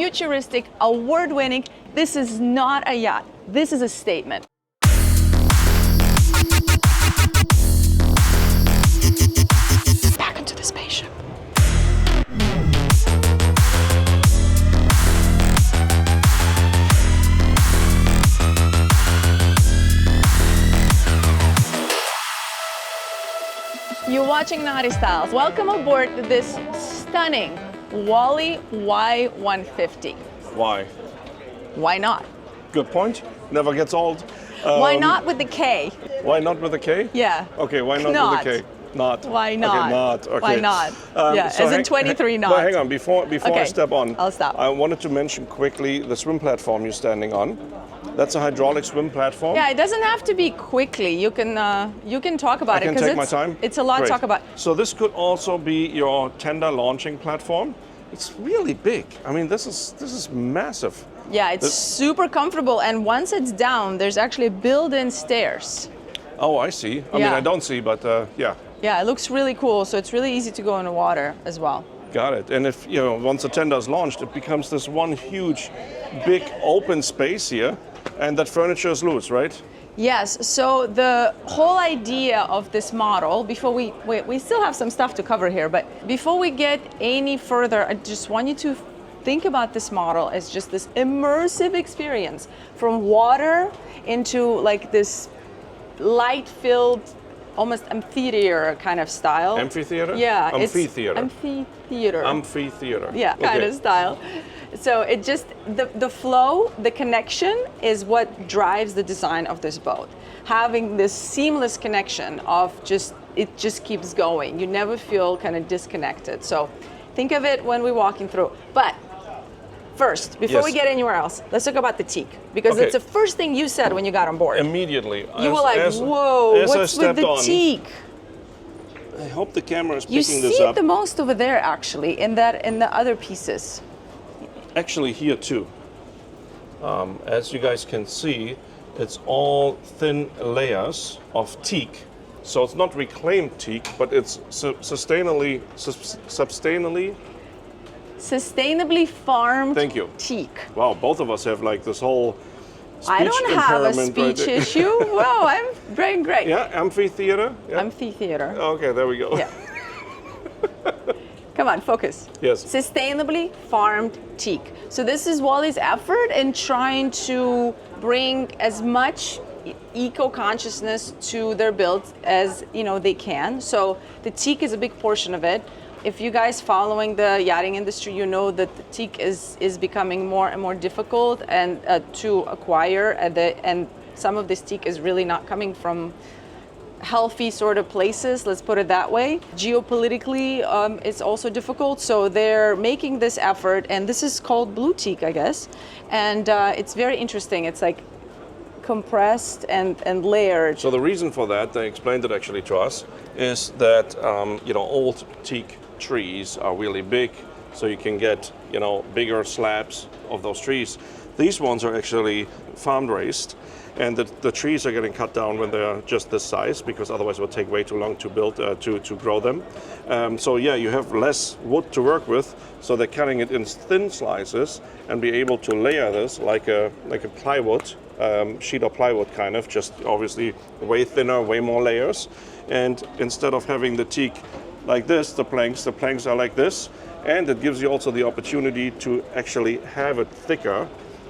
futuristic, award-winning. This is not a yacht. This is a statement. Back into the spaceship. You're watching NautiStyles. Welcome aboard this stunning Wally Y150. Why? Why not? Good point. Never gets old. Why not with the K? Why not with a K? Yeah. Okay, why not with a K? Not. Why not? Okay, not. Okay. Why not? So as in 23 not. But hang on, before Okay, I step on, I'll stop. I wanted to mention quickly the swim platform you're standing on. That's a hydraulic swim platform. Yeah, it doesn't have to be quickly. You can talk about I can it take my time. It's a lot Great. to talk about. So this could also be your tender launching platform. It's really big. I mean, this is massive. Yeah, it's super comfortable, and once it's down, there's actually built-in stairs. Oh, I see. I mean, I don't see, but yeah. Yeah, it looks really cool. So it's really easy to go in the water as well. Got it. And if once the tender is launched, it becomes this one huge, big open space here, and that furniture is loose, right? Yes, so the whole idea of this model, before we still have some stuff to cover here, but before we get any further, I just want you to think about this model as just this immersive experience from water into like this light-filled, almost amphitheater kind of style. Amphitheater? Yeah. Amphitheater. Amphitheater. Amphitheater. Yeah, kind of style. So it just, the flow, the connection is what drives the design of this boat. Having this seamless connection of it just keeps going. You never feel kind of disconnected. So think of it when we're walking through. But first, before we get anywhere else, let's talk about the teak. Because it's the first thing you said when you got on board. Immediately. You were like, whoa, what's with the teak? I hope the camera is picking this up. You see it the most over there, actually, in the other pieces. Actually, here too. As you guys can see, it's all thin layers of teak. So it's not reclaimed teak, but it's sustainably farmed Thank you. Teak. Wow, both of us have like this whole speech I don't have a speech issue. Wow, I'm doing great. Yeah, amphitheater. Yeah. Amphitheater. Okay, there we go. Yeah. Come on, focus. Yes. Sustainably farmed teak. So this is Wally's effort in trying to bring as much eco-consciousness to their builds as they can. So the teak is a big portion of it. If you guys following the yachting industry, you know that the teak is becoming more and more difficult and to acquire, and some of this teak is really not coming from healthy sort of places, let's put it that way. Geopolitically, it's also difficult, so they're making this effort, and this is called blue teak, I guess, and it's very interesting. It's like compressed and layered. So the reason for that, they explained it actually to us, is that old teak trees are really big, so you can get bigger slabs of those trees. These ones are actually farm raised, and the trees are getting cut down when they're just this size, because otherwise it would take way too long to build to grow them. So yeah, you have less wood to work with, so they're cutting it in thin slices and be able to layer this like a plywood, sheet of plywood kind of, just obviously way thinner, way more layers. And instead of having the teak like this, the planks are like this, and it gives you also the opportunity to actually have it thicker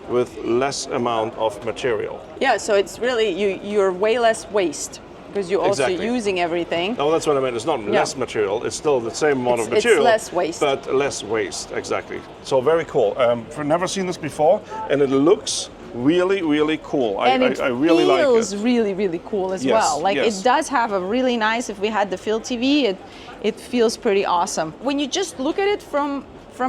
with less amount of material. Yeah, so it's really, you're way less waste because you're also using everything. No, that's what I meant. It's not less material. It's still the same amount of material. It's less waste. But less waste, exactly. So very cool. I've never seen this before, and it looks really, really cool. I really like it. And it feels really, really cool as well. Like it does have a really nice, if we had the field TV, it feels pretty awesome. When you just look at it from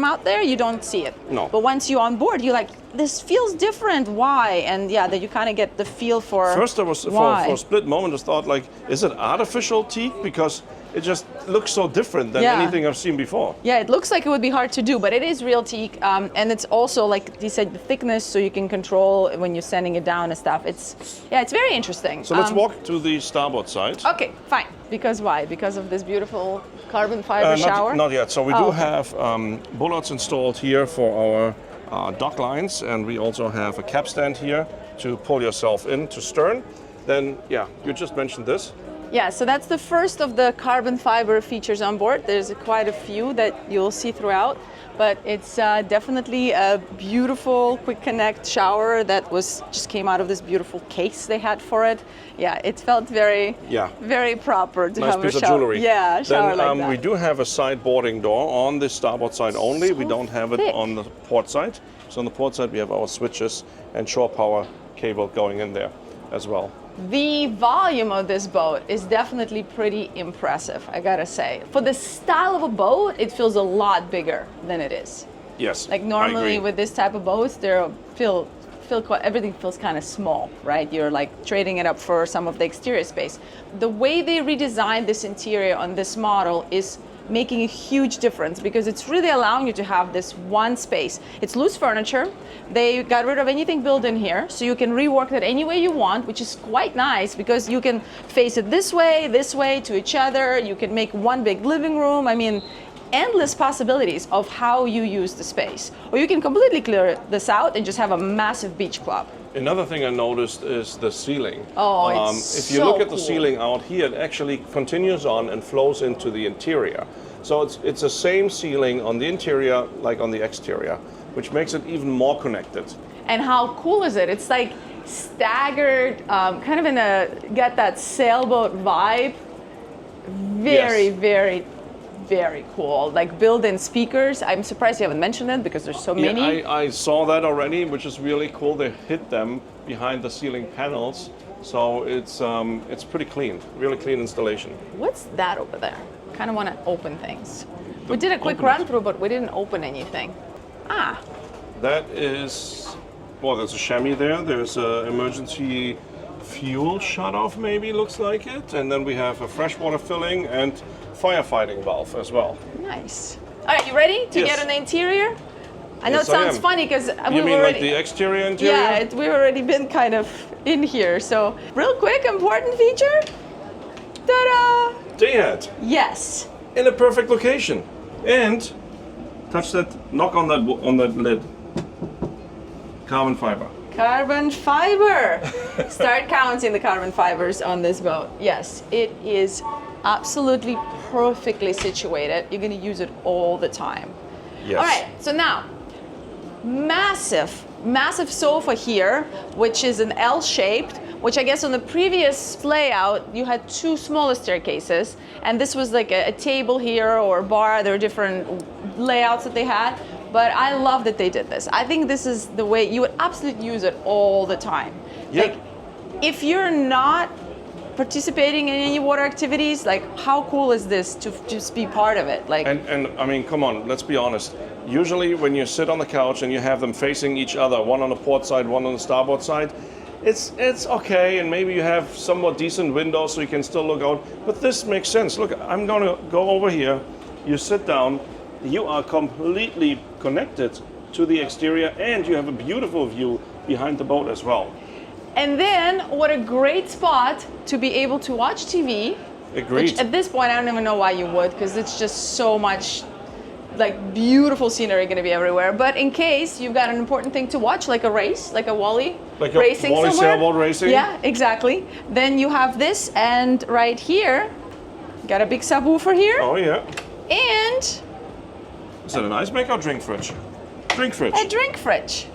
out there, you don't see it. No. But once you're on board, you're like, this feels different. Why? And yeah, that you kind of get the feel for First, I was for a split moment, I thought like, is it artificial teak? Because it just looks so different than anything I've seen before. Yeah, it looks like it would be hard to do, but it is real teak, and it's also like you said, the thickness, so you can control when you're sanding it down and stuff. It's very interesting. So let's walk to the starboard side. Okay, fine. Because why? Because of this beautiful carbon fiber shower? Not yet. So we do have bullets installed here for dock lines, and we also have a capstan here to pull yourself in to stern. Then, yeah, you just mentioned this. Yeah, so that's the first of the carbon fiber features on board. There's quite a few that you'll see throughout, but it's definitely a beautiful quick connect shower that just came out of this beautiful case they had for it. Yeah, it felt very proper to nice have piece a of shower. jewelry. Yeah, shower then, like that. we do have a side boarding door on the starboard side only. So we don't have thick. it on the port side. So on the port side we have our switches and shore power cable going in there as well. The volume of this boat is definitely pretty impressive, I gotta say. For the style of a boat, it feels a lot bigger than it is. Yes, Like I normally agree. with this type of boats, everything feels kind of small, right? You're like trading it up for some of the exterior space. The way they redesigned this interior on this model is making a huge difference because it's really allowing you to have this one space. It's loose furniture. They got rid of anything built in here, so you can rework it any way you want, which is quite nice because you can face it this way to each other. You can make one big living room. I mean, endless possibilities of how you use the space. Or you can completely clear this out and just have a massive beach club. Another thing I noticed is the ceiling. Oh, it's if you so look at the cool. ceiling out here, it actually continues on and flows into the interior. So it's the same ceiling on the interior like on the exterior, which makes it even more connected. And how cool is it? It's like staggered, kind of got that sailboat vibe. Very cool. Like built-in speakers. I'm surprised you haven't mentioned it because there's so many. Yeah, I saw that already, which is really cool. They hid them behind the ceiling panels, so it's pretty clean, really clean installation. What's that over there? Kind of want to open things. We did a quick open it. run through, but we didn't open anything. Ah, That is, well, there's a chamois there. There's an emergency fuel shut-off, maybe, looks like it. And then we have a freshwater filling and firefighting valve as well. nice. All right, you ready to Yes. get on the interior? I know Yes, it I sounds am. funny because You mean like the exterior interior? Yeah, we've already been kind of in here. So, real quick, important feature. Ta-da! Day head Yes. in a perfect location. And touch that, knock on that lid. Carbon fiber. Carbon fiber. Start counting the carbon fibers on this boat. Yes, it is absolutely perfectly situated. You're going to use it all the time. Yes. All right, so now, massive sofa here, which is an L-shaped, which I guess on the previous layout, you had two smaller staircases, and this was like a table here or a bar. There were different layouts that they had, but I love that they did this. I think this is the way you would absolutely use it all the time. Yeah. Like, if you're not participating in any water activities, like how cool is this to just be part of it? Like, And I mean, come on, let's be honest. Usually when you sit on the couch and you have them facing each other, one on the port side, one on the starboard side, it's okay, and maybe you have somewhat decent windows so you can still look out, but this makes sense. Look, I'm gonna go over here, you sit down, you are completely connected to the exterior, and you have a beautiful view behind the boat as well. and then what a great spot to be able to watch TV. Agreed. Which at this point, I don't even know why you would, because it's just so much like beautiful scenery going to be everywhere. But in case you've got an important thing to watch, like a race, like a Wally Like a racing Wally somewhere. sailboat racing? Yeah, exactly. Then you have this, and right here, got a big subwoofer here, Oh yeah. and Is that an ice maker or drink fridge? Drink fridge. a drink fridge.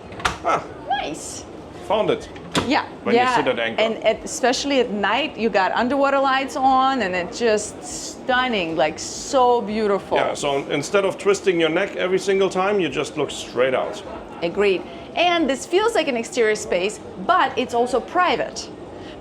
Ah, Nice. found it. Yeah, When you yeah. sit at anchor. And especially at night, you got underwater lights on, and it's just stunning, like so beautiful. Yeah, so instead of twisting your neck every single time, you just look straight out. Agreed. And this feels like an exterior space, but it's also private.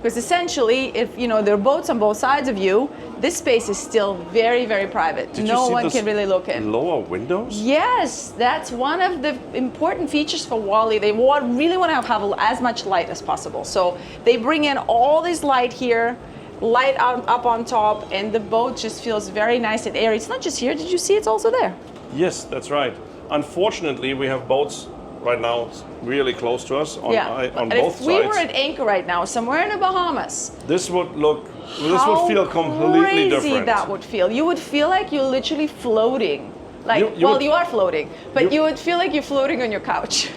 Because essentially, if there are boats on both sides of you, this space is still very, very private. Did you No see one those can really look in. Lower windows? Yes, that's one of the important features for Wally. They really want to have as much light as possible. So they bring in all this light here, light up on top, and the boat just feels very nice and airy. It's not just here. Did you see it's also there? Yes, that's right. Unfortunately, we have boats right now really close to us on and both if we sides. were at anchor right now, somewhere in the Bahamas, This would how feel completely crazy different. that would feel. You would feel like you're literally floating Like, you are floating, but you you would feel like you're floating on your couch.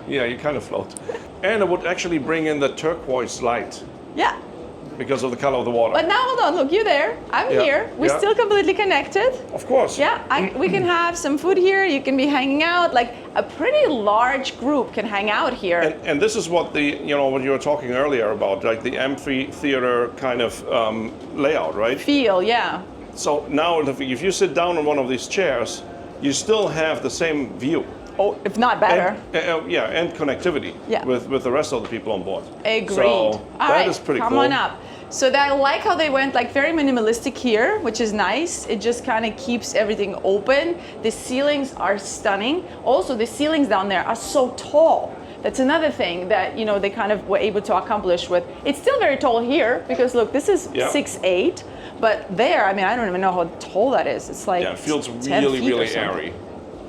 Yeah, you kind of float. And it would actually bring in the turquoise light Yeah. because of the color of the water. But now, hold on, look, you're there, I'm Yeah, here, we're yeah. still completely connected. Of course. Yeah, we can have some food here, you can be hanging out, like a pretty large group can hang out here. And this is what what you were talking earlier about, like the amphitheater kind of layout, right? Feel, yeah. So now if you sit down on one of these chairs, you still have the same view. Oh, if not better. And connectivity with the rest of the people on board. Agreed. So All that right, is pretty come cool. on up. So I like how they went like very minimalistic here, which is nice. It just kind of keeps everything open. The ceilings are stunning. Also, the ceilings down there are so tall. That's another thing that they kind of were able to accomplish with. It's still very tall here because look, this is 6'8", but there, I mean, I don't even know how tall that is. It's like it feels 10 really, feet or really something. airy.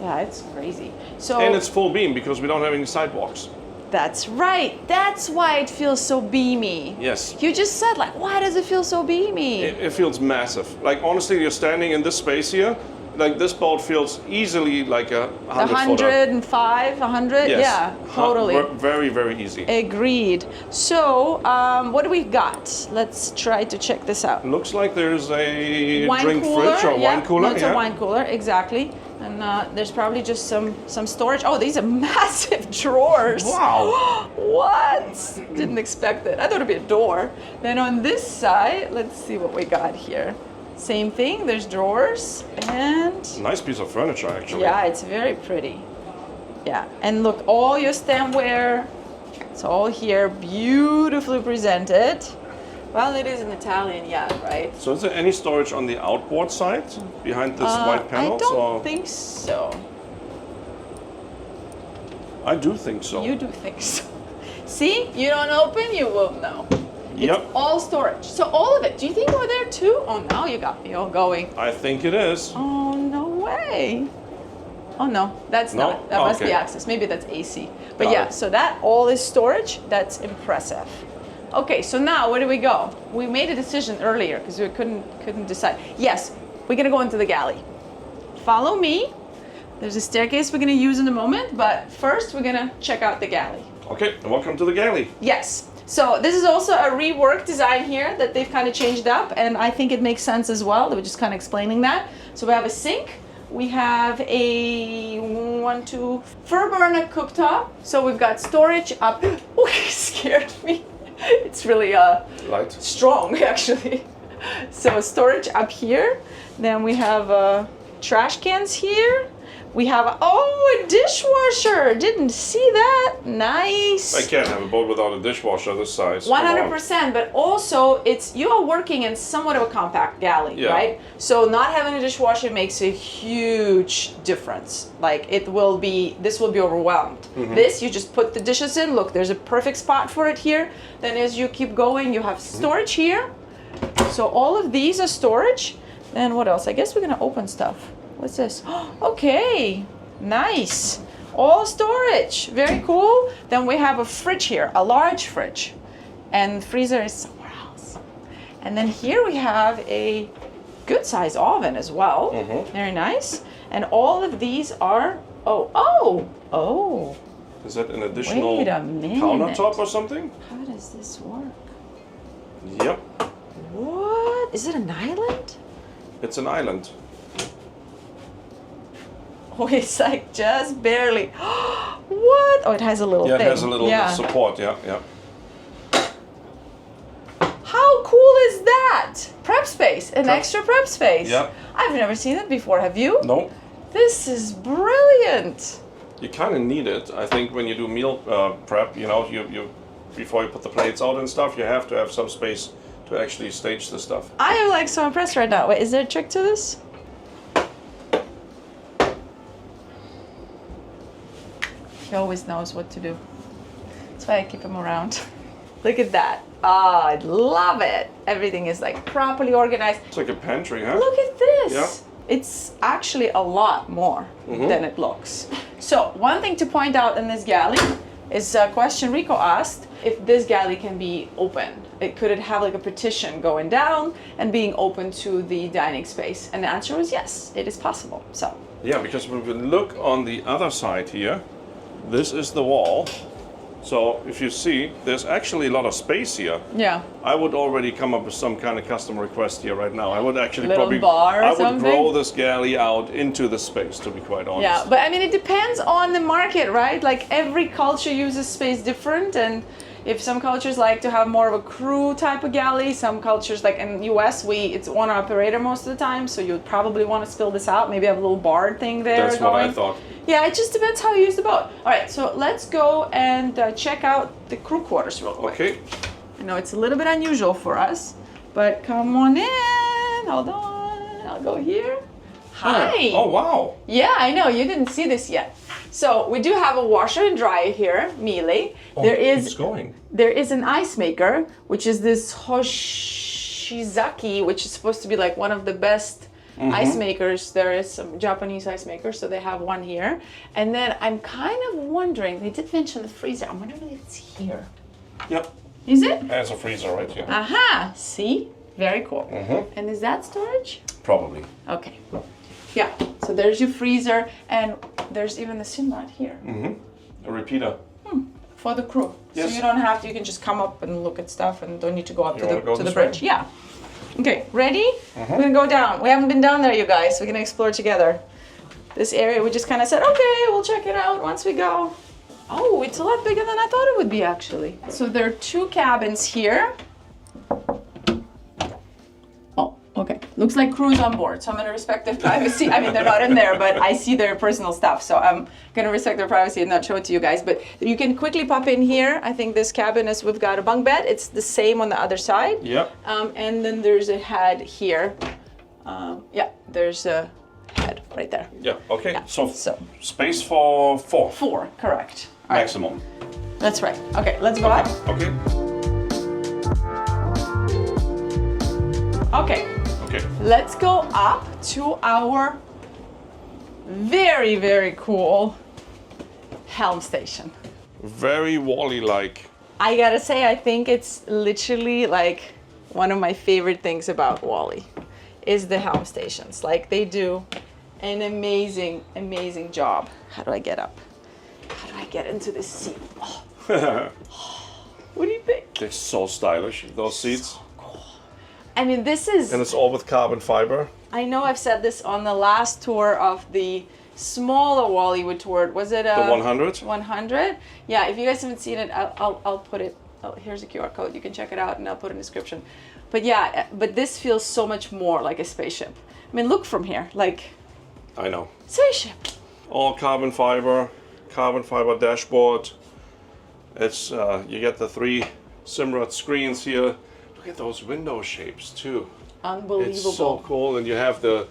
Yeah, it's crazy. So And it's full beam because we don't have any sidewalks. that's right. That's why it feels so beamy. Yes. You just said, like, why does it feel so beamy? It feels massive. Like, honestly, you're standing in this space here, like this boat feels easily like a 100 105, 100? Yes. Yeah, totally. Very, very easy. Agreed. So, what do we got? Let's try to check this out. Looks like there's a Wine drink cooler, fridge or wine cooler. No, it's a wine cooler, exactly. And there's probably just some storage. Oh, these are massive drawers. Wow. What? Didn't expect it. I thought it'd be a door. Then on this side, let's see what we got here. Same thing, there's drawers and... Nice piece of furniture, actually. Yeah, it's very pretty. Yeah, and look, all your stemware, it's all here, beautifully presented. Well, it is an Italian yacht, right? So is there any storage on the outboard side behind this white panel? I don't think so. I do think so. You do think so. See, you don't open, you won't know. Yep. It's all storage. So all of it. Do you think we're there too? Oh, now you got me all going. I think it is. Oh, no way. Oh, no, that's No? not. That must be Okay. access. Maybe that's AC. But Got yeah, it. so that all is storage. That's impressive. Okay, so now where do we go? We made a decision earlier because we couldn't decide. Yes, we're gonna go into the galley. Follow me. There's a staircase we're gonna use in a moment, but first we're gonna check out the galley. Okay, welcome to the galley. Yes. So this is also a reworked design here that they've kind of changed up, and I think it makes sense as well. They were just kind of explaining that. So we have a sink. We have a fur burner cooktop. So we've got storage up. Oh, it scared me. It's really Light. strong, actually. So storage up here. Then we have trash cans here. We have a dishwasher. Didn't see that. Nice. I can't have a boat without a dishwasher this size. Come on. 100%, but also you are working in somewhat of a compact galley, Yeah. right? So not having a dishwasher makes a huge difference. Like this will be overwhelmed. Mm-hmm. This, you just put the dishes in. Look, there's a perfect spot for it here. Then as you keep going, you have storage here. So all of these are storage. Then what else? I guess we're gonna open stuff. What's this? Okay, nice. All storage, very cool. Then we have a fridge here, a large fridge. And the freezer is somewhere else. And then here we have a good size oven as well. Mm-hmm. Very nice. And all of these are, oh. Is that an additional Wait a minute. countertop or something? How does this work? Yep, What? Is it an island? it's an island. Oh, it's like just barely. What? Oh, it has a little Yeah, thing. it has a little support, yeah. How cool is that? Prep space, an extra prep space. Yeah. I've never seen it before, have you? No, This is brilliant. you kind of need it. I think when you do meal prep, you before you put the plates out and stuff, you have to have some space to actually stage the stuff. I am like so impressed right now. Wait, is there a trick to this? He always knows what to do. That's why I keep him around. Look at that. Oh, I love it. Everything is like properly organized. It's like a pantry, huh? Look at this. Yeah. It's actually a lot more than it looks. So one thing to point out in this galley, is a question Rico asked, if this galley can be open. Could it have like a partition going down and being open to the dining space? And the answer was yes, it is possible. So. Yeah, because when we look on the other side here, this is the wall. So if you see, there's actually a lot of space here. Yeah. I would already come up with some kind of custom request here right now. I would actually Little probably, bar or I would something? grow this galley out into the space, to be quite honest. Yeah, but I mean, it depends on the market, right? Like every culture uses space different, and if some cultures like to have more of a crew type of galley, some cultures like in US, it's one operator most of the time, so you would probably want to spill this out, maybe have a little bar thing there. That's what I thought. Yeah, it just depends how you use the boat. All right, so let's go and check out the crew quarters real quick. Okay. I know it's a little bit unusual for us, but come on in. Hold on, I'll go here. Hi. Oh, wow. Yeah, I know, you didn't see this yet. So we do have a washer and dryer here, Miele. Oh, it's going. There is an ice maker, which is this Hoshizaki, which is supposed to be like one of the best ice makers. There is some Japanese ice makers, so they have one here. And then I'm kind of wondering, they did mention the freezer. I'm wondering if it's here. Yep. Is it? There's a freezer right here. Aha, see? Very cool. And is that storage? Probably. Okay. Yeah, so there's your freezer, and there's even the Sinbad here. A repeater. For the crew. Yes. So you don't have to, you can just come up and look at stuff and don't need to go up You to wanna go the this bridge. way? Yeah. Okay, ready? We're gonna go down. We haven't been down there, you guys. We're gonna explore together. This area, we just kind of said, okay, we'll check it out once we go. Oh, it's a lot bigger than I thought it would be, actually. So there are 2 cabins here. Oh, okay. Looks like crew's on board, so I'm gonna respect their privacy. I mean, they're not in there, but I see their personal stuff, so I'm gonna respect their privacy and not show it to you guys. But you can quickly pop in here. I think this cabin is, we've got a bunk bed. It's the same on the other side. Yep. And then there's a head here. Yeah, there's a head right there. Yeah, okay. Yeah, So, so. space for 4. 4, correct. All right, Maximum. that's right. Okay, let's go up. Okay. Okay. Okay. Let's go up to our very, very cool Helm station. Very Wally-like. I gotta say, I think it's literally like one of my favorite things about Wally is the Helm stations. Like they do an amazing, amazing job. How do I get up? How do I get into this seat? Oh. What do you think? They're so stylish, those seats. I mean, this is... And it's all with carbon fiber. I know I've said this on the last tour of the smaller Wally we toured. Was it The 100? 100? Yeah, if you guys haven't seen it, I'll put it... Oh, here's a QR code. You can check it out and I'll put it in the description. But yeah, but this feels so much more like a spaceship. I mean, look from here. Like... I know. Spaceship. All carbon fiber dashboard. It's you get the 3 Simrad screens here. Look at those window shapes too. Unbelievable. It's so cool, and you have the,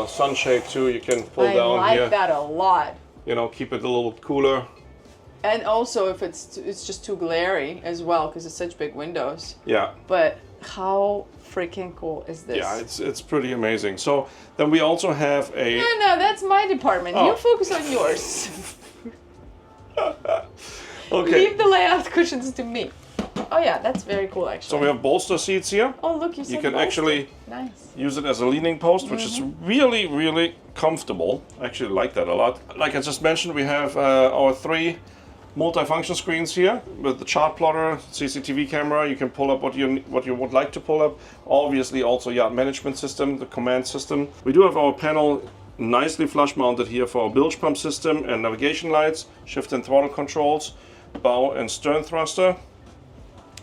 sunshade too. You can pull down I here. like that a lot. Keep it a little cooler. And also, if it's just too glary as well, because it's such big windows. Yeah. But how freaking cool is this? Yeah, it's pretty amazing. So then we also have a. No, that's my department. Oh. You focus on yours. Okay. Leave the layout cushions to me. Oh yeah, that's very cool actually. So we have bolster seats here. Oh look, you can bolster. actually Nice. use it as a leaning post, which is really, really comfortable. I actually like that a lot. Like I just mentioned, we have our 3 multifunction screens here with the chart plotter, CCTV camera. You can pull up what you would like to pull up. Obviously also yacht management system, the command system. We do have our panel nicely flush mounted here for our bilge pump system and navigation lights, shift and throttle controls, bow and stern thruster.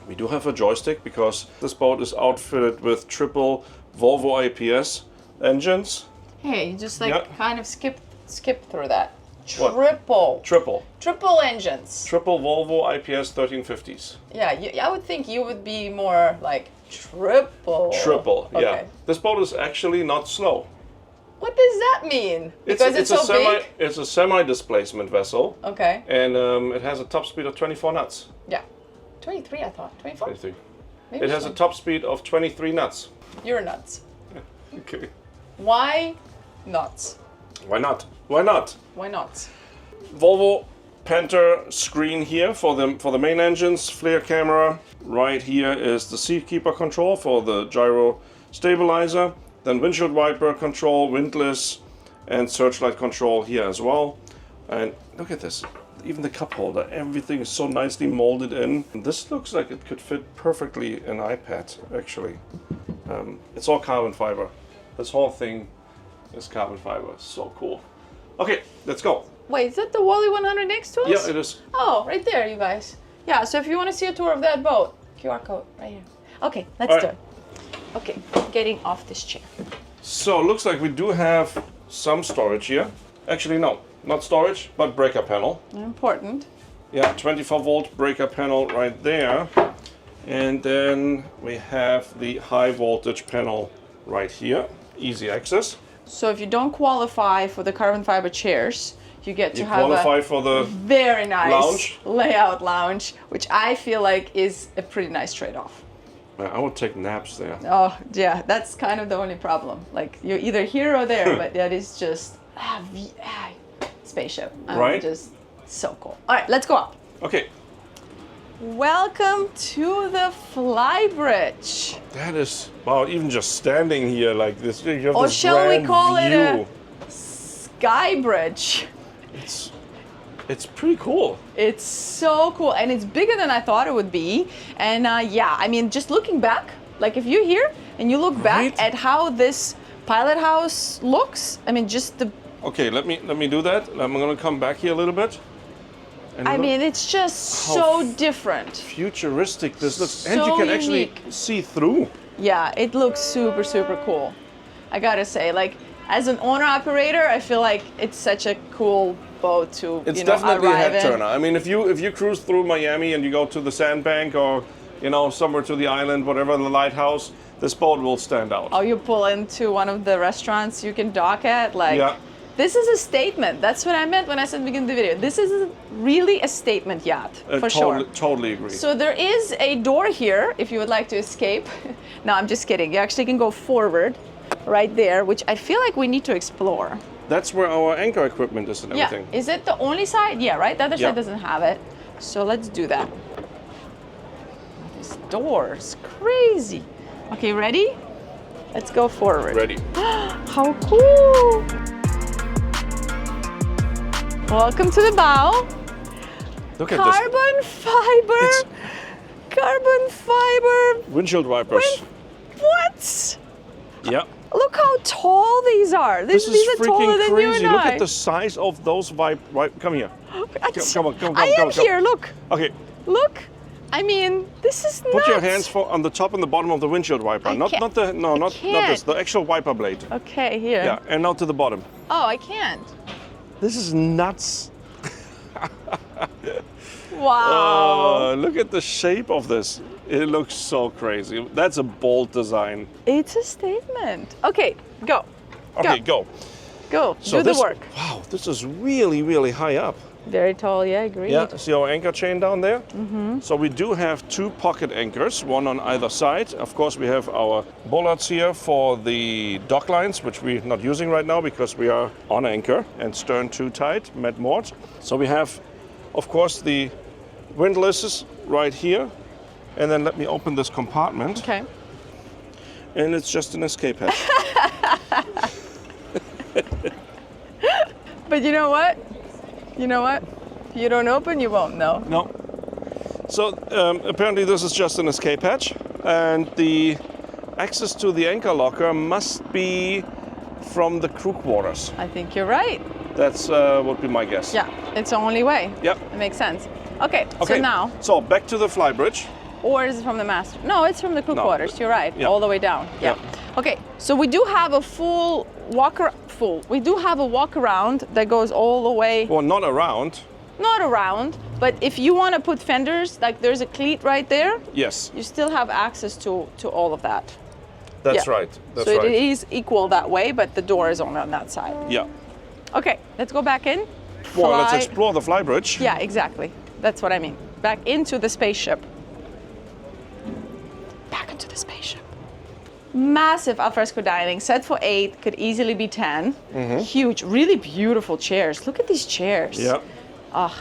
We do have a joystick because this boat is outfitted with triple Volvo IPS engines. Hey, you just like Yeah. kind of skip through that. What? Triple engines. Triple Volvo IPS 1350s. Yeah, I would think you would be more like triple. Triple, yeah. Okay. This boat is actually not slow. What does that mean? Because it's so big? It's a semi-displacement vessel. Okay. And it has a top speed of 24 knots. Yeah. 23, I thought. 24? 23. Maybe It has a top speed of 23 knots. You're nuts. Okay. Why nuts? Why not? Why not? Why not? Volvo Panther screen here for the main engines, flare camera. Right here is the seatkeeper control for the gyro stabilizer. Then windshield wiper control, windlass, and searchlight control here as well. And look at this, even the cup holder, everything is so nicely molded in. This looks like it could fit perfectly an iPad, actually. It's all carbon fiber. This whole thing is carbon fiber, so cool. Okay, let's go. Wait, is that the Wally 100 next to us? Yeah, it is. Oh, right there, you guys. Yeah, so if you want to see a tour of that boat, QR code right here. Okay, let's do it. Okay, getting off this chair. So it looks like we do have some storage here. Actually, no, not storage, but breaker panel. Important. Yeah, 24 volt breaker panel right there. And then we have the high voltage panel right here. Easy access. So if you don't qualify for the carbon fiber chairs, you get to have qualify for the very nice lounge. Layout lounge, which I feel like is a pretty nice trade-off. I would take naps there. Oh, yeah, that's kind of the only problem. Like, you're either here or there, but that is just spaceship. Right? Just so cool. All right, let's go up. Okay. Welcome to the Flybridge. That is, wow, even just standing here like this, you have Or this shall we grand call it view. a sky bridge? It's pretty cool. It's so cool, and it's bigger than I thought it would be. And yeah, I mean, just looking back, like if you're here and you look back at how this Pilothouse looks, I mean, just the... Okay, let me do that. I'm gonna come back here a little bit. And I mean, it's just so different. Futuristic this looks, So and you can actually unique. see through. Yeah, it looks super, super cool. I gotta say, like, as an owner-operator, I feel like it's such a cool boat to, It's you know, definitely a arrive head in. turner. I mean, if you cruise through Miami and you go to the sandbank or, you know, somewhere to the island, whatever, the lighthouse, this boat will stand out. Oh, you pull into one of the restaurants you can dock at, like, Yeah. this is a statement. That's what I meant when I said begin the video. This is really a statement yacht, for sure. Totally agree. So there is a door here if you would like to escape. No, I'm just kidding. You actually can go forward right there, which I feel like we need to explore. That's where our anchor equipment is and everything. Yeah. Is it the only side? Yeah, right? The other Yeah. side doesn't have it. So let's do that. This door's crazy. Okay, ready? Let's go forward. Ready. How cool! Welcome to the bow. Look at this. Carbon fiber. It's- Carbon fiber. Windshield wipers. What? Yeah. Look how tall these are. This These is are taller freaking than you crazy. and Look I. at the size of those Come here. Come on. I am here. Look. Okay. Look. I mean, this is nuts. Put your hands on the top and the bottom of the windshield wiper. I Not can't. not this. The actual wiper blade. Okay, here. Yeah, and now to the bottom. Oh, I can't. This is nuts. Wow. Look at the shape of this. It looks so crazy. That's a bold design. It's a statement. Okay, go. Okay, go. Go. So Do the this- work. Wow, this is really, really high up. Very tall, yeah, agreed. Yeah, see our anchor chain down there? Mm-hmm. So we do have two pocket anchors, one on either side. Of course, we have our bollards here for the dock lines, which we're not using right now because we are on anchor and stern too tight, med moored. So we have, of course, the windlasses right here. And then let me open this compartment. Okay. And it's just an escape hatch. But you know what? You know what? If you don't open, you won't know. No. So apparently this is just an escape hatch, and the access to the anchor locker must be from the crew quarters. I think you're right. That's would be my guess. Yeah, it's the only way. Yep. It makes sense. Okay, Okay. so now, So back to the Flybridge. or is it from the master? No, it's from the crew No. quarters. You're right. Yeah. All the way down. Yeah. Okay, so we do have a full We do have a walk around that goes all the way. Well, not around. Not around, but if you want to put fenders, like there's a cleat right there, Yes, you still have access to all of that. that's Yeah. right. That's so right. it is equal that way, but the door is only on that side. Yeah. Okay, let's go back in. Well, let's Fly- explore the Flybridge. Yeah, exactly. That's what I mean. Back into the spaceship. Back into the spaceship. Massive alfresco dining, set for 8, could easily be 10. Huge, really beautiful chairs. Look at these chairs. Yeah. The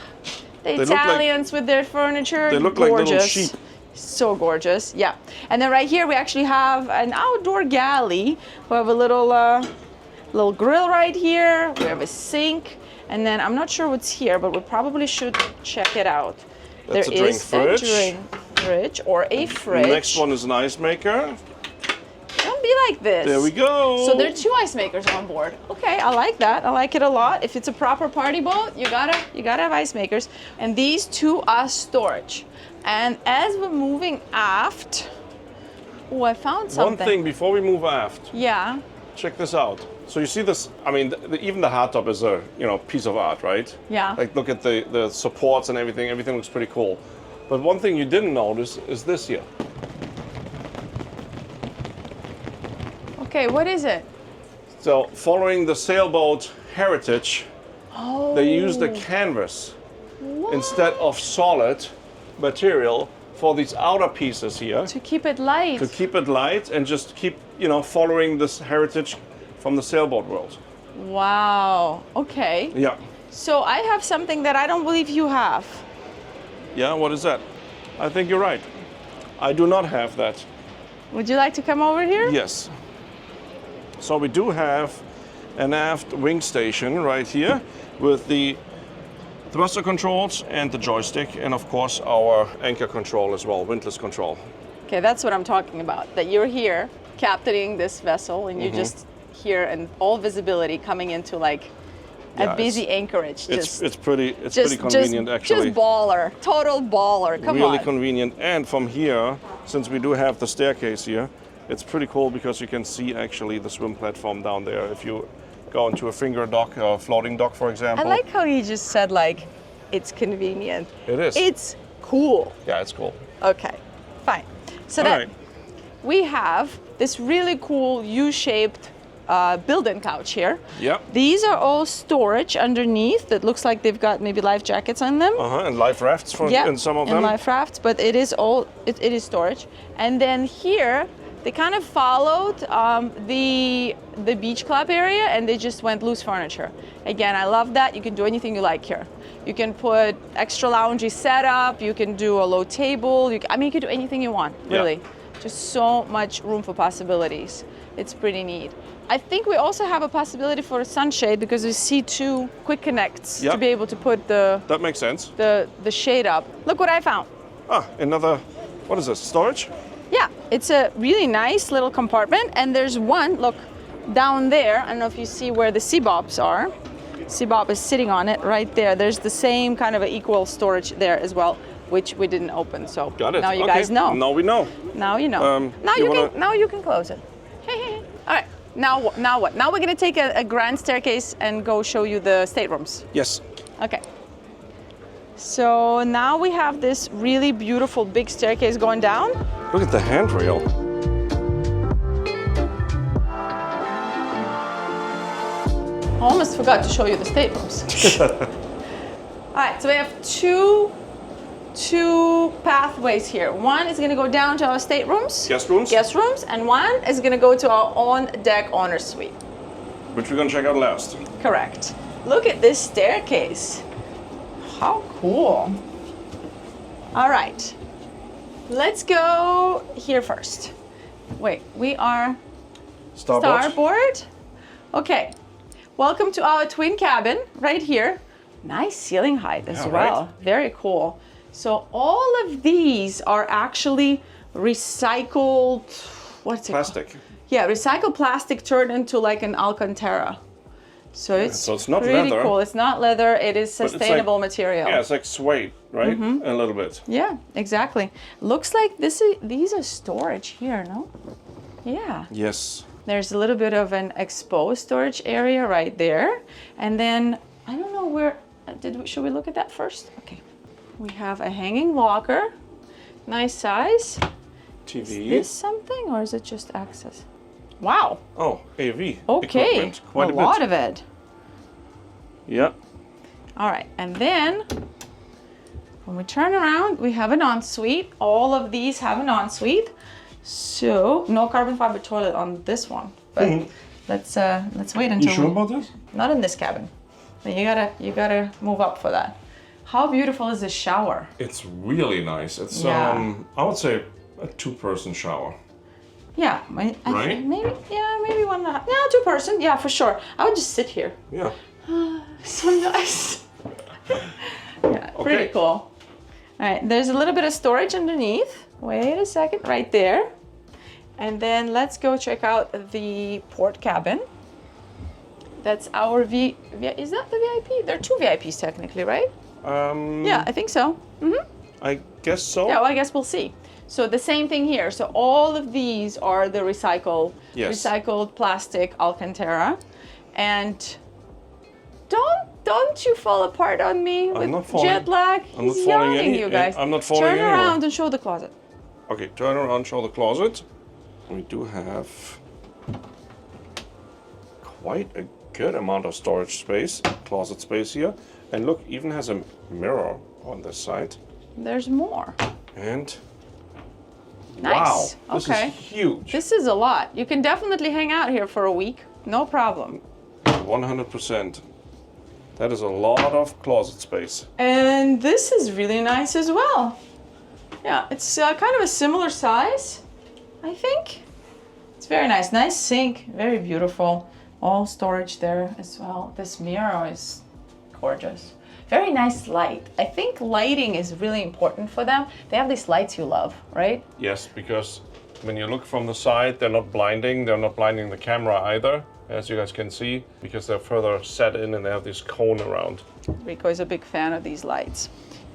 Italians with their furniture, they look gorgeous. like little sheep. So gorgeous, yeah. And then right here we actually have an outdoor galley. We have a little grill right here. We have a sink, and then I'm not sure what's here, but we probably should check it out. That's There is a drink fridge or a fridge. The next one is an ice maker. Don't be like this. There we go. So there are 2 ice makers on board. Okay, I like that. I like it a lot. If it's a proper party boat, you gotta have ice makers. And these 2 are storage. And as we're moving aft, oh, I found something. One thing before we move aft. Yeah. Check this out. So you see this? I mean, even the hardtop is a piece of art, right? Yeah. Like look at the supports and everything. Everything looks pretty cool. But one thing you didn't notice is this here. Okay, what is it? So following the sailboat heritage, they used a canvas instead of solid material for these outer pieces here. To keep it light. To keep it light and just keep, following this heritage from the sailboat world. Wow. Okay. Yeah. So I have something that I don't believe you have. Yeah, what is that? I think you're right. I do not have that. Would you like to come over here? Yes. So we do have an aft wing station right here with the thruster controls and the joystick, and of course our anchor control as well, windlass control. Okay, that's what I'm talking about. That you're here captaining this vessel and you're just here and all visibility coming into like a busy anchorage. It's pretty convenient actually. Just baller, total baller. Come on. Really convenient, and from here, since we do have the staircase here, it's pretty cool because you can see actually the swim platform down there. If you go into a finger dock or a floating dock, for example. I like how he just said like, it's convenient. It is. It's cool. Yeah, it's cool. Okay, fine. So then we have this really cool U-shaped built-in couch here. Yeah. These are all storage underneath. That looks like they've got maybe life jackets on them. And life rafts in some of them. And life rafts, but it is all it is storage. And then here they kind of followed the beach club area, and they just went loose furniture. Again, I love that. You can do anything you like here. You can put extra loungy setup. You can do a low table. You can do anything you want, really. Yeah. Just so much room for possibilities. It's pretty neat. I think we also have a possibility for a sunshade because we see 2 quick connects to be able to put that makes sense. The shade up. Look what I found. Another, what is this, storage? Yeah, it's a really nice little compartment, and there's one, look, down there. I don't know if you see where the C-bobs are. C-bob is sitting on it right there. There's the same kind of equal storage there as well, which we didn't open. So got it. Now you guys know. Now we know. Now you know. Now you can close it. All right. Now what? Now we're gonna take a grand staircase and go show you the staterooms. Yes. Okay. So now we have this really beautiful big staircase going down. Look at the handrail. I almost forgot to show you the staterooms. All right, so we have two pathways here. One is gonna go down to our staterooms. Guest rooms. And one is gonna go to our on-deck owner's suite. Which we're gonna check out last. Correct. Look at this staircase. How cool. All right, let's go here first. Wait, we are starboard. Okay, welcome to our twin cabin right here. Nice ceiling height as well. Right? Very cool. So all of these are actually recycled, what's it plastic called? Yeah, recycled plastic turned into like an Alcantara. So it's not pretty leather. Cool. It's not leather, it is sustainable material. Yeah, it's like suede, right? A little bit. Yeah, exactly. Looks like these are storage here, no? Yeah. Yes. There's a little bit of an exposed storage area right there. And then, I don't know where, should we look at that first? Okay. We have a hanging locker, nice size. TV. Is this something or is it just access? Wow. Oh, AV. Okay, equipment. Quite a lot of it. Yeah. All right, and then when we turn around, we have an ensuite. All of these have an ensuite. So no carbon fiber toilet on this one, but let's wait until. You sure about this? Not in this cabin. You gotta move up for that. How beautiful is this shower? It's really nice. It's Yeah. I would say a 2-person shower. Yeah, Right? maybe 1.5. Yeah, 2-person. Yeah, for sure. I would just sit here. Yeah. So nice. Yeah, Okay. pretty cool. All right, there's a little bit of storage underneath. Wait a second, right there. And then let's go check out the port cabin. That's our is that the VIP? There are 2 VIPs technically, right? Yeah, I think so. I guess so. Yeah, well, I guess we'll see. So the same thing here. So all of these are the recycled plastic Alcantara. And don't you fall apart on me I'm with not falling. jet lag. I'm not He's falling yelling, you guys. I'm not falling Turn anywhere. around and show the closet. Okay, turn around, show the closet. We do have quite a good amount of storage space, closet space here. And look, even has a mirror on this side. There's more. And Nice. wow, this Okay. is huge. This is a lot. You can definitely hang out here for a week. No problem. 100%. That is a lot of closet space. And this is really nice as well. Yeah, it's kind of a similar size, I think. It's very nice. Nice sink, very beautiful. All storage there as well. This mirror is gorgeous. Very nice light. I think lighting is really important for them. They have these lights you love, right? Yes, because when you look from the side, they're not blinding. They're not blinding the camera either, as you guys can see, because they're further set in and they have this cone around. Rico is a big fan of these lights.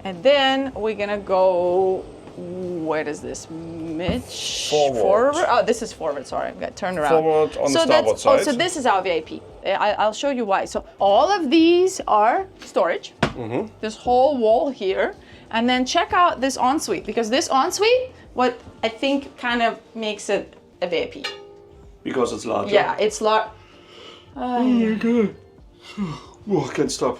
And then we're gonna go, what is this, Mitch? Forward. Oh, this is forward, sorry, I got turned around. Forward on the starboard side. Oh, so this is our VIP. I'll show you why. So all of these are storage. This whole wall here. And then check out this ensuite, because this ensuite, what I think kind of makes it a VIP. Because it's larger. Yeah, it's large. Oh my god. Oh, I can't stop.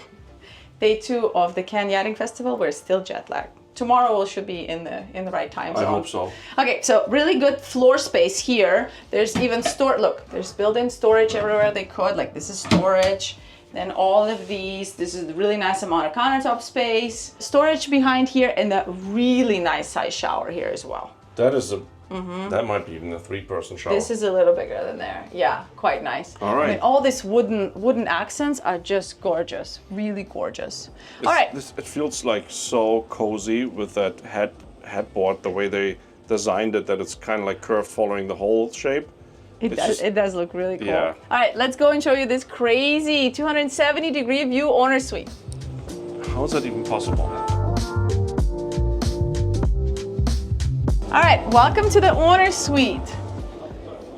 Day 2 of the Cannes Yachting Festival. We're still jet lagged. Tomorrow we should be in the right time zone. I hope so. Okay, so really good floor space here. There's even look, there's built-in storage everywhere they could. Like this is storage. Then all of these, this is a really nice amount of countertop space. Storage behind here and a really nice size shower here as well. That is that might be even a 3-person shower. This is a little bigger than there. Yeah, quite nice. All right. I mean, all these wooden accents are just gorgeous, really gorgeous. All right. It feels like so cozy with that headboard, the way they designed it, that it's kind of like curved following the whole shape. It does look really cool. Yeah. All right, let's go and show you this crazy 270-degree view owner suite. How is that even possible? All right, welcome to the owner suite.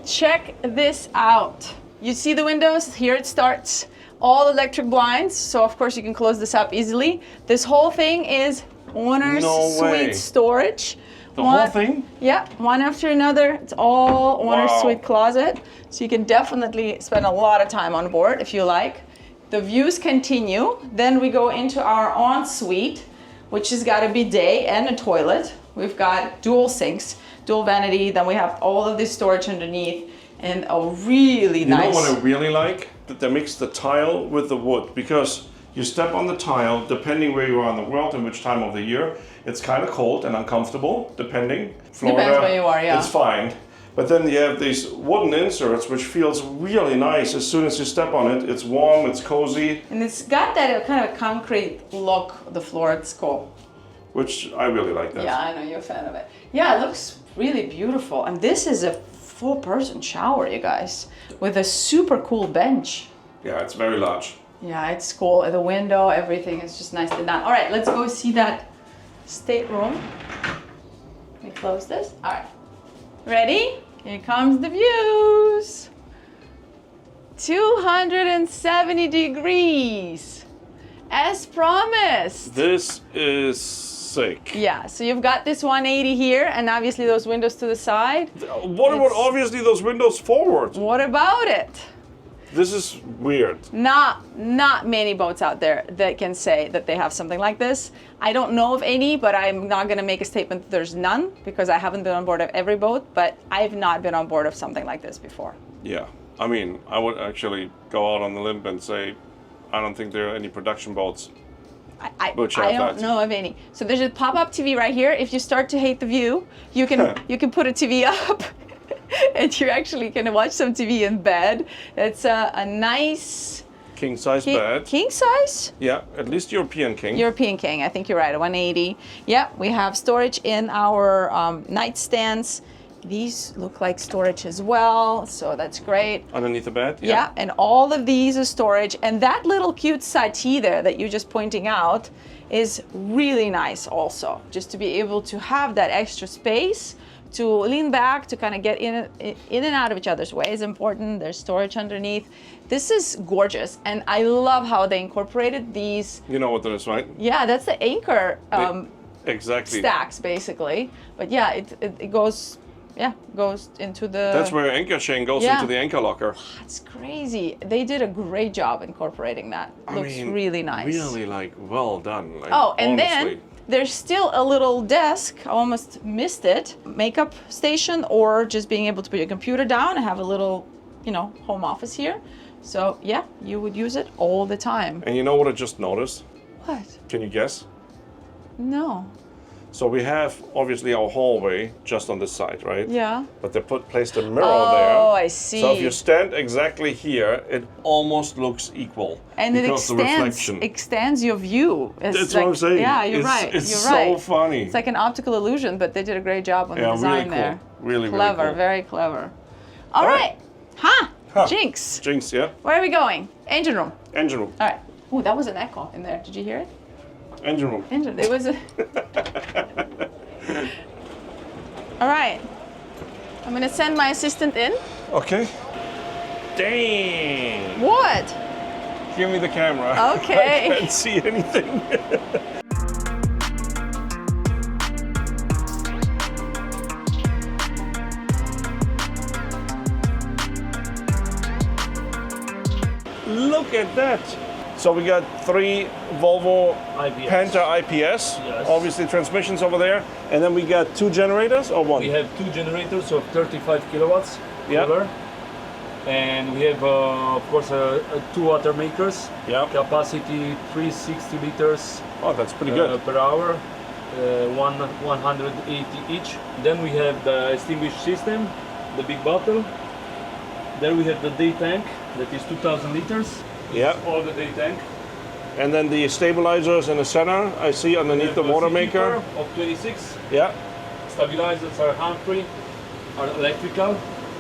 Check this out. You see the windows? Here it starts. All electric blinds, so of course you can close this up easily. This whole thing is owner's suite storage. The whole thing? Yeah, one after another. It's all owner's Wow. suite closet. So you can definitely spend a lot of time on board if you like. The views continue. Then we go into our ensuite, which has got a bidet and a toilet. We've got dual sinks, dual vanity. Then we have all of this storage underneath and a really nice. You know what I really like? That they mix the tile with the wood, because you step on the tile, depending where you are in the world and which time of the year, it's kind of cold and uncomfortable, depending. Florida, Depends where you are, yeah. It's fine. But then you have these wooden inserts, which feels really nice. As soon as you step on it, it's warm, it's cozy. And it's got that kind of concrete look, the floor, it's cool. Which I really like that. Yeah, I know you're a fan of it. Yeah, it looks really beautiful. And this is a 4-person shower, you guys, with a super cool bench. Yeah, it's very large. Yeah, it's cool. At the window, everything is just nicely done. All right, let's go see that stateroom. Let me close this. All right. Ready? Here comes the views. 270 degrees, as promised. This is sick. Yeah, so you've got this 180 here, and obviously those windows to the side. What about obviously those windows forward? What about it? This is weird. Not many boats out there that can say that they have something like this. I don't know of any, but I'm not gonna make a statement that there's none, because I haven't been on board of every boat, but I've not been on board of something like this before. Yeah, I mean, I would actually go out on the limb and say, I don't think there are any production boats I which have don't that. know of any. So there's a pop-up TV right here. If you start to hate the view, you can put a TV up, and you're actually gonna watch some TV in bed. It's a nice King size bed. King size? Yeah, at least European king. European king. I think you're right. A 180. Yeah, we have storage in our nightstands. These look like storage as well, so that's great. Underneath the bed? Yeah, and all of these are storage. And that little cute settee there that you're just pointing out is really nice also. Just to be able to have that extra space to lean back, to kind of get in and out of each other's way is important. There's storage underneath. This is gorgeous, and I love how they incorporated these. You know what that is, right? Yeah, that's the anchor exactly. stacks, basically. But yeah, it goes into the... That's where anchor chain goes into the anchor locker. That's crazy. They did a great job incorporating that. Looks really nice. Really, like, well done. Like, oh, and honestly. then there's still a little desk. I almost missed it. Makeup station, or just being able to put your computer down and have a little, home office here. So yeah, you would use it all the time. And you know what I just noticed? What? Can you guess? No. So we have obviously our hallway just on this side, right? Yeah. But they placed a mirror there. Oh, I see. So if you stand exactly here, it almost looks equal. And it because the reflection. extends your view. That's what I'm saying. Yeah, you're right. It's you're so right. funny. It's like an optical illusion, but they did a great job on the design really cool. there. Really, clever, really cool. very clever. All right. Jinx. Jinx, yeah. Where are we going? Engine room. Engine room. All right. Ooh, that was an echo in there. Did you hear it? Engine room. Engine. It was a... All right. I'm gonna send my assistant in. Okay. Dang. What? Give me the camera. Okay. I can't see anything. Look at that. So we got 3 Volvo IPS. Panther IPS, Yes. obviously transmissions over there, and then we got 2 generators or 1? We have 2 generators of 35 kilowatts. Yeah. Power. And we have, of course, 2 water makers. Yeah. Capacity 360 liters Oh, that's pretty good. per hour, 180 each. Then we have the extinguish system, the big bottle. There we have the day tank, that is 2,000 liters. Yeah. All the day tank. And then the stabilizers in the center, I see underneath the We have a water CP maker. of 26. Yeah, Stabilizers are hand-free, are electrical.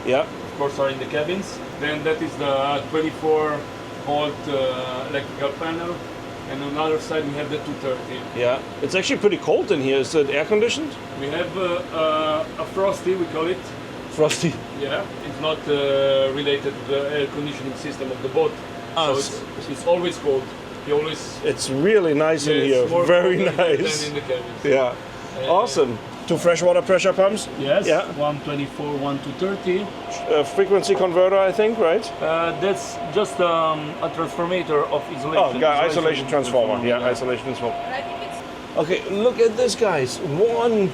yeah. Of course, are in the cabins. Then that is the 24-volt electrical panel, and on the other side we have the 230. Yeah, it's actually pretty cold in here. Is it air conditioned? We have a frosty, we call it. Frosty. Yeah, it's not related to the air conditioning system of the boat. Ah, So it's always cold. You always. It's really nice in it's here. more Very cold than nice. in the cabins. Yeah, awesome. 2 freshwater pressure pumps. Yes. Yeah. 124, 1230. Frequency converter, I think, right? That's just a transformator of isolation. Oh, isolation transformer. Yeah, isolation transformer. And I think it's... Okay, look at this, guys. 1,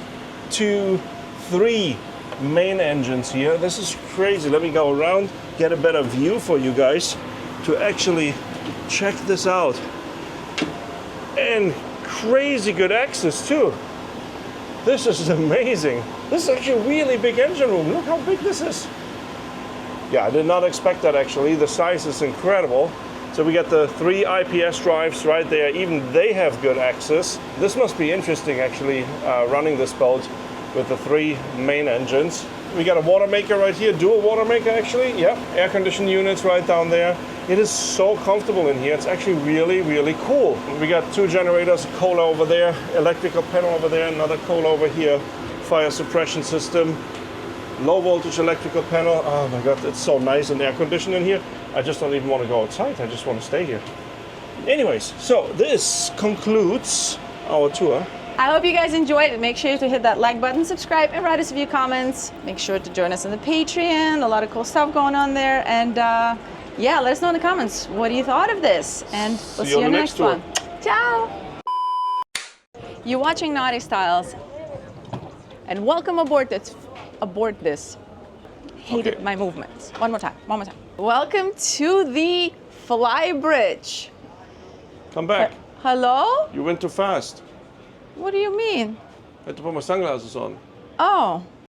2, 3 main engines here. This is crazy. Let me go around, get a better view for you guys to actually check this out. And crazy good access too. This is amazing. This is actually a really big engine room. Look how big this is. Yeah, I did not expect that actually. The size is incredible. So we got the 3 IPS drives right there. Even they have good access. This must be interesting actually, running this boat with the 3 main engines. We got a water maker right here, dual water maker actually. Yeah, air conditioning units right down there. It is so comfortable in here. It's actually really, really cool. We got 2 generators, cola over there, electrical panel over there, another cola over here, fire suppression system, low voltage electrical panel. Oh my God, it's so nice and air conditioned in here. I just don't even want to go outside. I just want to stay here. Anyways, so this concludes our tour. I hope you guys enjoyed it. Make sure to hit that like button, subscribe, and write us a few comments. Make sure to join us on the Patreon. A lot of cool stuff going on there. And yeah, let us know in the comments what you thought of this. And we'll see you on the next one. Ciao! You're watching NautiStyles. And welcome aboard this. Hated my movements. One more time. Welcome to the Flybridge. Come back. Hello? You went too fast. What do you mean? I had to put my sunglasses on. Oh.